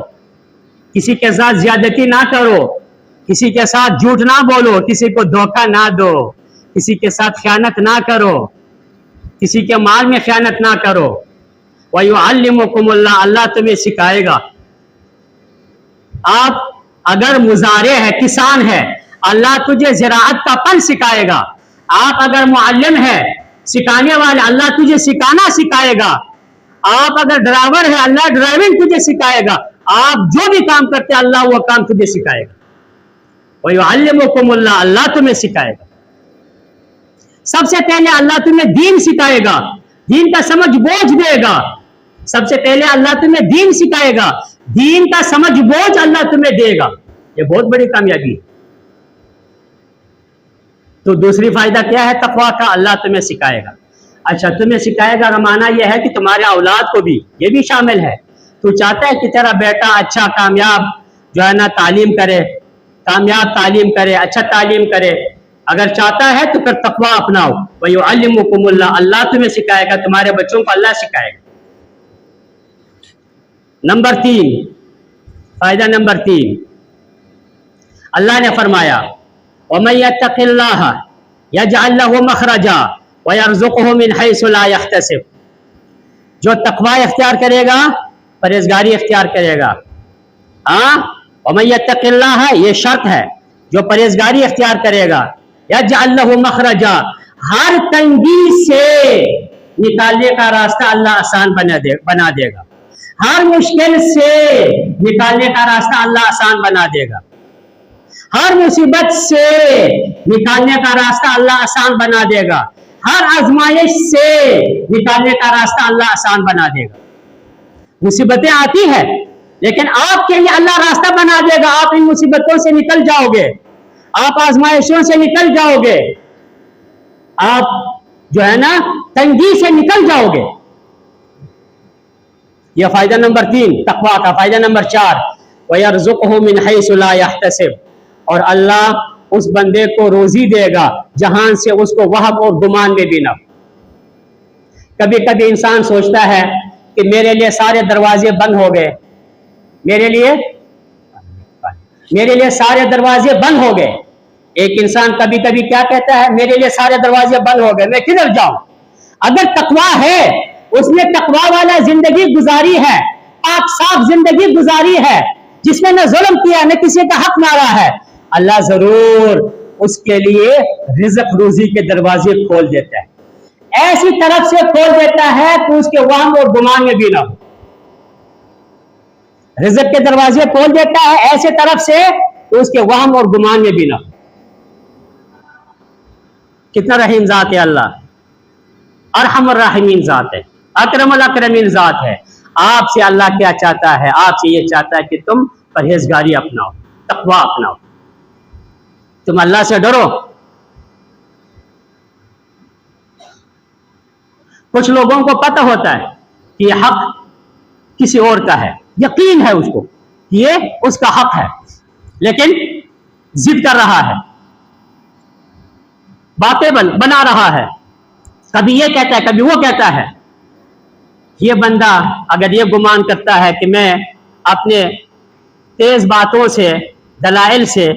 किसी के साथ ज्यादती ना करो, किसी के साथ झूठ ना बोलो, किसी को धोखा ना दो, किसी के साथ खयानत ना करो, किसी के माल में खयानत ना करो। वयुअल्लिमुकुमुल्लाह, अल्लाह तुम्हें सिखाएगा। आप अगर मुजारे है, किसान है, अल्लाह तुझे ज़राअत का फन सिखाएगा। आप अगर मुअल्लिम है, सिखाने वाले, अल्लाह तुझे सिखाना सिखाएगा। आप अगर ड्राइवर है, अल्लाह ड्राइविंग तुझे सिखाएगा। आप जो भी काम करते हैं, अल्लाह वो काम तुझे सिखाएगा। वयुअल्लिमुकुमुल्लाह, अल्लाह तुम्हें सिखाएगा। सबसे पहले अल्लाह तुम्हें दीन सिखाएगा, दीन का समझ बोझ देगा। सबसे पहले अल्लाह तुम्हें दीन सिखाएगा, दीन का समझ बोझ अल्लाह तुम्हें देगा। ये बहुत बड़ी कामयाबी है। तो दूसरी फायदा क्या है तकवा का? अल्लाह तुम्हें सिखाएगा। अच्छा, तुम्हें सिखाएगा का माना यह है कि तुम्हारे औलाद को भी ये भी शामिल है। तू चाहता है कि तेरा बेटा अच्छा कामयाब जो है ना तालीम करे, कामयाब तालीम करे, अच्छा तालीम करे। अगर चाहता है तो फिर तकवा अपनाओ। वयुअल्लिमुकुमुल्लाह, अल्लाह तुम्हें सिखाएगा, तुम्हारे बच्चों को अल्लाह सिखाएगा। नंबर 3, फायदा नंबर 3, अल्लाह ने फरमाया वमन यत्तक़िल्लाह यजअल लहु मखरजा वयरज़ुक़हु मिन हैसु ला यहतसिब। जो तकवा इख्तियार करेगा, परहेजगारी इख्तियार करेगा, हाँ, वमन यत्तक़िल्लाह, ये शर्त है, जो परहेजगारी इख्तियार करेगा, यजअल लहु मखरजा, हर तंगी से निकालने का रास्ता अल्लाह आसान बना देगा। हर मुश्किल से निकालने का रास्ता अल्लाह आसान बना देगा। हर मुसीबत से निकालने का रास्ता अल्लाह आसान बना देगा। हर आजमाइश से निकालने का रास्ता अल्लाह आसान बना देगा। मुसीबतें आती है, लेकिन आपके लिए अल्लाह रास्ता बना देगा। आप इन मुसीबतों से निकल जाओगे, आप आजमाइशों से निकल जाओगे, आप जो है ना तंगी से निकल जाओगे। यह फायदा नंबर 3 तकवा का। फायदा नंबर 4, वयरज़ुक़हु मिन हैसु ला यहतसिब, और अल्लाह उस बंदे को रोजी देगा जहां से उसको वहम और गुमान में भी ना। कभी कभी इंसान सोचता है कि मेरे लिए सारे दरवाजे बंद हो गए, मेरे लिए सारे दरवाजे बंद हो गए। एक इंसान कभी कभी क्या कहता है, मेरे लिए सारे दरवाजे बंद हो गए, मैं किधर जाऊं? अगर तकवा है, उसने तकवा वाला जिंदगी गुजारी है, पाक साफ जिंदगी गुजारी है, जिसने न जुल्म किया न किसी का हक मारा है, अल्लाह जरूर उसके लिए रिज़्क़ रोजी के दरवाजे खोल देता है। ऐसी तरफ से खोल देता है कि उसके वहम और गुमान में भी ना हो। रिज़्क़ के दरवाजे खोल देता है ऐसे तरफ से कि उसके वहम और गुमान में भी ना हो। कितना रहीम जात है अल्लाह, अरहमुर राहिमीन जात है, अकरमुल अकरमीन जात है। आपसे अल्लाह क्या चाहता है? आपसे ये चाहता है कि तुम परहेजगारी अपनाओ, तकवा अपनाओ, तुम अल्लाह से डरो। कुछ लोगों को पता होता है कि यह हक किसी और का है, यकीन है उसको कि ये उसका हक है, लेकिन जिद कर रहा है, बातें बना रहा है, कभी ये कहता है कभी वो कहता है। ये बंदा अगर ये गुमान करता है कि मैं अपने तेज बातों से दलाइल से,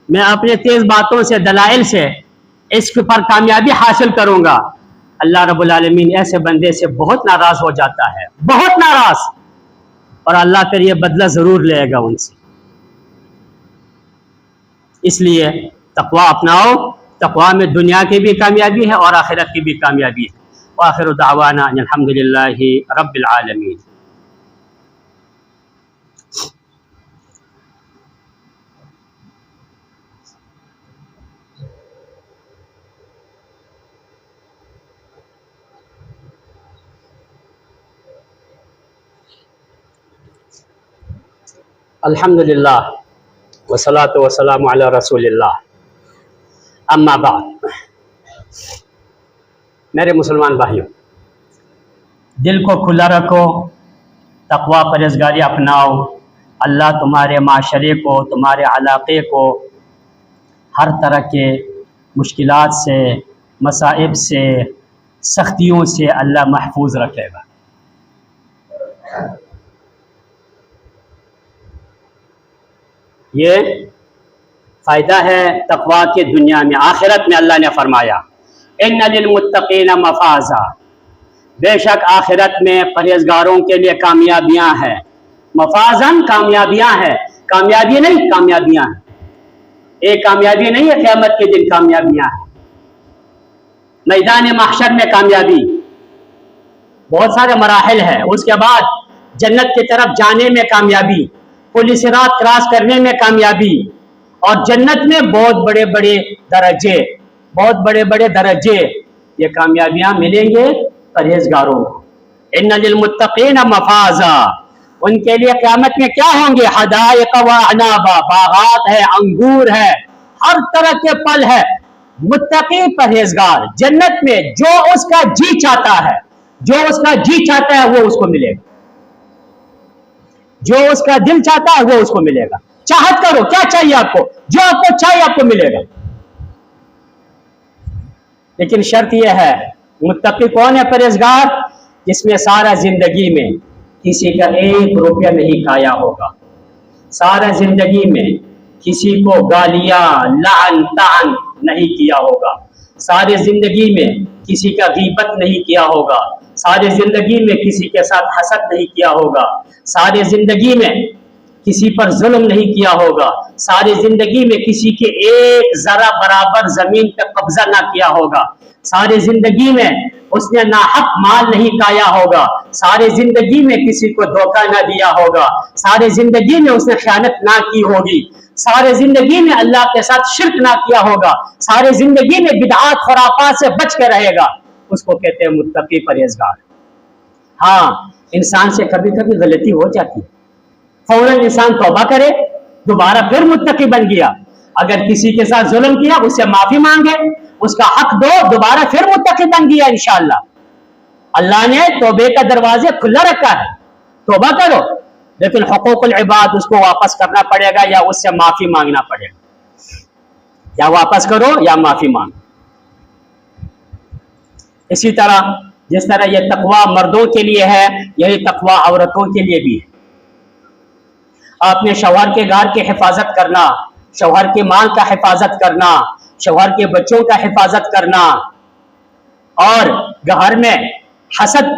मैं अपने तेज बातों से दलाइल से इश्क पर कामयाबी हासिल करूंगा, अल्लाह रब्बुल आलमीन ऐसे बंदे से बहुत नाराज हो जाता है, बहुत नाराज, और अल्लाह फिर ये बदला जरूर लेगा उनसे। इसलिए तकवा अपनाओ, तकवा में दुनिया की भी कामयाबी है और आखिरत की भी कामयाबी है। व आखिरु दावाना अल्हम्दुलिल्लाहि रब्बिल आलमीन। अल्हम्दुलिल्लाह वस्सलातु वस्सलामु अला रसूलिल्लाह। अम्मा बाद, मेरे मुसलमान भाइयों, दिल को खुला रखो, तकवा परहेज़गारी अपनाओ। अल्लाह तुम्हारे माशरे को, तुम्हारे इलाक़े को हर तरह के मुश्किलात से, मसाइब से, सख्तियों से अल्लाह महफूज रखेगा। ये फ़ायदा है तकवा के दुनिया में। आखिरत में अल्लाह ने फरमाया इन्ना लिलमुत्तक़ीन मफ़ाज़ा, बेशक आखिरत में परहेज़गारों के लिए कामयाबियाँ हैं। मफ़ाज़न कामयाबियाँ हैं, कामयाबी नहीं, कामयाबियाँ हैं। एक कामयाबी नहीं है क़यामत के दिन, कामयाबियाँ हैं। मैदान महशर में कामयाबी, बहुत सारे मराहिल हैं। उसके बाद जन्नत की तरफ जाने में कामयाबी, पुल सिरात क्रॉस करने में कामयाबी, और जन्नत में बहुत बड़े बड़े दरजे, बहुत बड़े बड़े दरजे, ये कामयाबियां मिलेंगे परहेजगारों को। इन्ना लिलमुत्तक़ीन मफ़ाज़ा, उनके लिए क़यामत में क्या होंगे? हदाइक़ व अनाबा, बागात है, अंगूर है, हर तरह के फल है। मुत्तक़ी परहेजगार, जन्नत में जो उसका जी चाहता है, जो उसका जी चाहता है वो उसको मिलेगा, जो उसका दिल चाहता है वो उसको मिलेगा। चाहत करो, क्या चाहिए आपको? जो आपको चाहिए आपको मिलेगा। लेकिन शर्त यह है, मुत्तकी कौन है? परहेजगार, जिसमें सारा जिंदगी में किसी का 1 रुपया नहीं खाया होगा, सारा जिंदगी में किसी को गालियां लान तान नहीं किया होगा, सारी जिंदगी में किसी का गीबत नहीं किया होगा, सारी जिंदगी में किसी के साथ हसद नहीं किया होगा, सारी जिंदगी में किसी पर जुल्म नहीं किया होगा, सारी जिंदगी में किसी के एक जरा बराबर जमीन पर कब्जा ना किया होगा, सारी जिंदगी में उसने नाहक माल नहीं खाया होगा, सारी जिंदगी में किसी को धोखा ना दिया होगा, सारी जिंदगी में उसने खयानत ना की होगी, सारी जिंदगी में अल्लाह के साथ शिर्क ना किया होगा, सारी जिंदगी में बिदआत खुराफात से बच के रहेगा, उसको कहते हैं मुत्तकी परहेजगार। हाँ, इंसान से कभी कभी गलती हो जाती है, फौरन इंसान तौबा करे, दोबारा फिर मुत्तकी बन गया। अगर किसी के साथ जुल्म किया उससे माफी मांगे, उसका हक दो, दोबारा फिर मुत्तकी बन गया इंशाअल्लाह। अल्लाह ने तौबे का दरवाजे खुला रखा है, तौबा करो, लेकिन हुकूकुल इबाद उसको वापस करना पड़ेगा या उससे माफी मांगना पड़ेगा, या वापस करो या माफी मांगो। इसी तरह जिस तरह यह तकवा मर्दों के लिए है, यही तकवा औरतों के लिए भी है। अपने शौहर के घर की हिफाजत करना, शौहर के माल का हिफाजत करना, शौहर के बच्चों का हिफाजत करना, और घर में हसद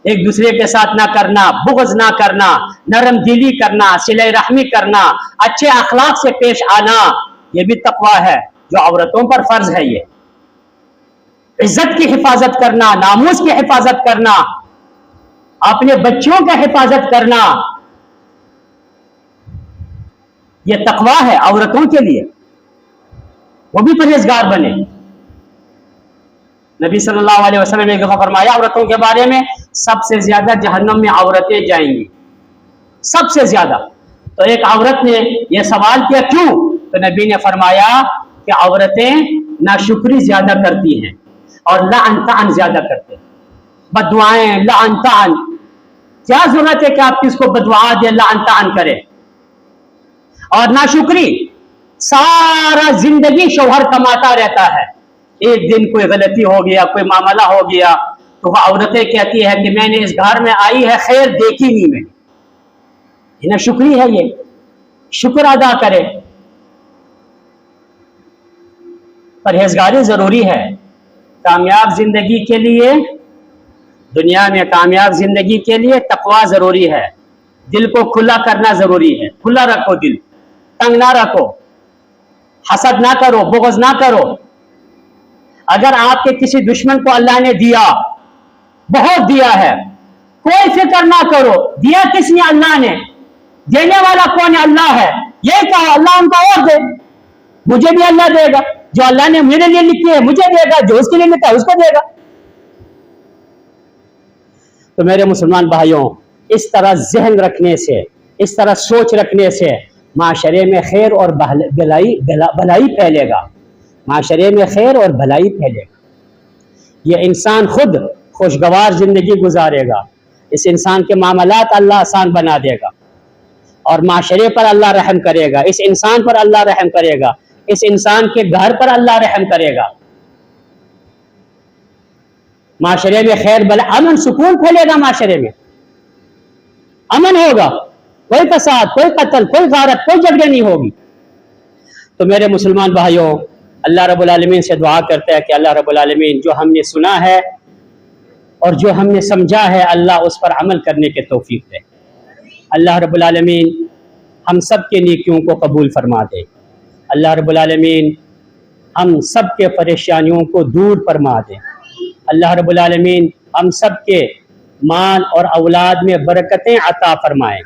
एक दूसरे के साथ ना करना, बुग़्ज़ ना करना, नरम दिली करना, सिले रहमी करना, अच्छे अखलाक से पेश आना, ये भी तकवा है जो औरतों पर फर्ज है। ये इज्जत की हिफाजत करना, नामूस की हिफाजत करना, अपने बच्चों का हिफाजत करना, ये तकवा है औरतों के लिए, वो भी परहेजगार बने। नबी सल्लल्लाहु अलैहि वसल्लम ने एक दफा फरमाया औरतों के बारे में, सबसे ज्यादा जहन्नम में औरतें जाएंगी, सबसे ज्यादा। तो एक औरत ने यह सवाल किया, क्यों? तो नबी ने फरमाया कि औरतें नाशुक्री ज्यादा करती हैं और लाअन तान ज्यादा करते हैं, बदुआएं, लाअन तान। क्या जरूरत है कि आप किसको बदुआ दे, लाअन तान करें? और नाशुक्री, सारा जिंदगी शौहर कमाता रहता है, एक दिन कोई गलती हो गया, कोई मामला हो गया, तो वह औरतें कहती है कि मैंने इस घर में आई है, खैर देखी नहीं मैंने। ये नाशुक्री है, ये शुक्र अदा करे। परहेजगारी जरूरी है कामयाब जिंदगी के लिए, दुनिया में कामयाब जिंदगी के लिए तकवा जरूरी है। दिल को खुला करना जरूरी है, खुला रखो दिल, तंग ना रखो, हसद ना करो, बुग़्ज़ ना करो। अगर आपके किसी दुश्मन को अल्लाह ने दिया, बहुत दिया है, कोई फिक्र ना करो, दिया किसने? अल्लाह ने। देने वाला कौन है? अल्लाह है। यही कहा अल्लाह उनको और दे, मुझे भी अल्लाह देगा, जो अल्लाह ने मेरे लिए लिखी है मुझे देगा, जो उसके लिए लिखा है उसको देगा। तो मेरे मुसलमान भाइयों, इस तरह जहन रखने से, इस तरह सोच रखने से معاشرے میں خیر اور بھلائی پھیلے گا، معاشرے میں خیر اور بھلائی پھیلے گا، یہ انسان خود خوشگوار زندگی گزارے گا، اس انسان کے معاملات اللہ آسان بنا دے گا، اور معاشرے پر اللہ رحم کرے گا، اس انسان پر اللہ رحم کرے گا، اس انسان کے گھر پر اللہ رحم کرے گا، معاشرے میں خیر امن سکون پھیلے گا، معاشرے میں امن ہوگا، کوئی فساد، کوئی قتل، کوئی غارت، کوئی جھگڑے نہیں ہوگی۔ تو میرے مسلمان بھائیوں، اللہ رب العالمین سے دعا کرتے ہیں کہ اللہ رب العالمین جو ہم نے سنا ہے اور جو ہم نے سمجھا ہے، اللہ اس پر عمل کرنے کے توفیق دے۔ اللہ رب العالمین ہم سب کے نیکیوں کو قبول فرما دے۔ اللہ رب العالمین ہم سب کے پریشانیوں کو دور فرما دے۔ اللہ رب العالمین ہم سب کے مال اور اولاد میں برکتیں عطا فرمائے۔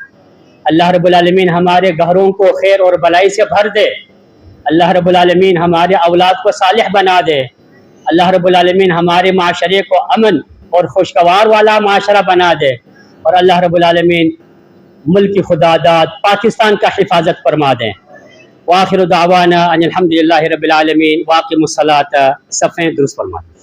اللہ رب العالمین ہمارے گھروں کو خیر اور بھلائی سے بھر دے۔ اللہ رب العالمین ہمارے اولاد کو صالح بنا دے۔ اللہ رب العالمین ہمارے معاشرے کو امن اور خوشگوار والا معاشرہ بنا دے، اور اللہ رب العالمین ملک کی خداداد پاکستان کا حفاظت فرما دیں۔ وآخر دعوانا ان الحمدللہ رب العالمین، واقم الصلاۃ، صفیں درست فرما دیں۔